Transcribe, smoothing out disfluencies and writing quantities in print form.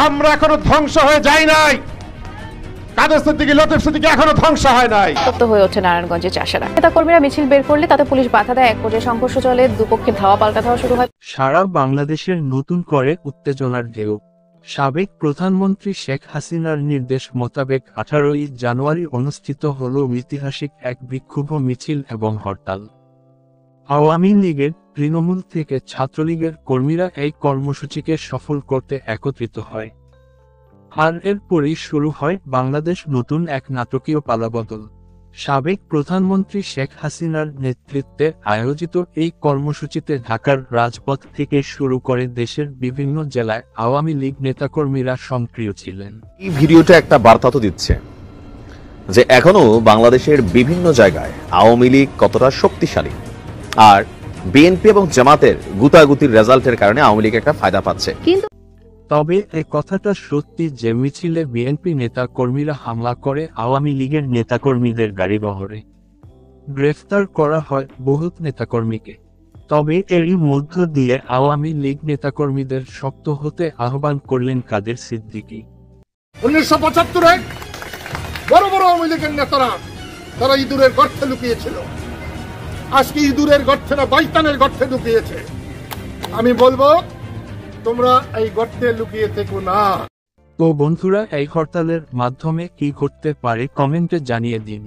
আমরা এখনো ধ্বংস হয়ে যাই নাই, কাদের সিদ্দিকী লতিফ সিদ্দিকী এখনো ধ্বংস হয় নাই। উত্তপ্ত হয়ে ওঠে নারায়ণগঞ্জের চাষারা। নেতাকর্মীরা মিছিল বের করলে তাতে পুলিশ বাধা দেয়। এক পর্যায়ে সংঘর্ষ চলে, দুপক্ষে ধাওয়া পাল্টা ধাওয়া শুরু হয়। সারা বাংলাদেশের নতুন করে উত্তেজনার ঢেউ। সাবেক প্রধানমন্ত্রী শেখ হাসিনার নির্দেশ মোতাবেক 18ই জানুয়ারি অনুষ্ঠিত হল ঐতিহাসিক এক বিক্ষোভ মিছিল এবং হরতাল। আওয়ামী লীগের, তৃণমূল থেকে ছাত্রলীগের কর্মীরা এই কর্মসূচিকে সফল করতে একত্রিত হয়। আর এরপরই শুরু হয় বাংলাদেশ নতুন এক নাটকীয় পালাবদল। সাবেক প্রধানমন্ত্রী শেখ হাসিনার নেতৃত্বে আয়োজিত এই কর্মসূচিতে ঢাকার রাজপথ থেকে শুরু করে দেশের বিভিন্ন জেলায় আওয়ামী লীগ নেতাকর্মীরা সক্রিয় ছিলেন। এই ভিডিওটা একটা বার্তা তো দিচ্ছে যে এখনো বাংলাদেশের বিভিন্ন জায়গায় আওয়ামী লীগ কতটা শক্তিশালী, আর বিএনপি এবং জামাতের গুতাগুতির রেজাল্টের কারণে আওয়ামী লীগ একটা ফায়দা পাচ্ছে। তবে এই কথাটা সত্যি যে মিছিলে বিএনপি নেতা কর্মীরা হামলা করে আওয়ামী লীগের নেতাকর্মীদের গাড়িবহরে। গ্রেফতার করা হয় বহুত নেতাকর্মীকে। তবে এরই মধ্য দিয়ে আওয়ামী লীগ নেতাকর্মীদের শক্ত হতে আহ্বান করলেন কাদের সিদ্দিকী। 1975-এ বড় বড় আওয়ামী লীগের নেতারা তারা ইঁদুরের গর্তে লুকিয়েছিল, আজকে ইঁদুরের গর্তে না বাইতানের গর্তে লুকিয়েছে। আমি বলবো তোমরা এই গর্তে লুকিয়ে থেকো না। তো বন্ধুরা, এই হরতালের মাধ্যমে কি ঘটতে পারে কমেন্টে জানিয়ে দিন।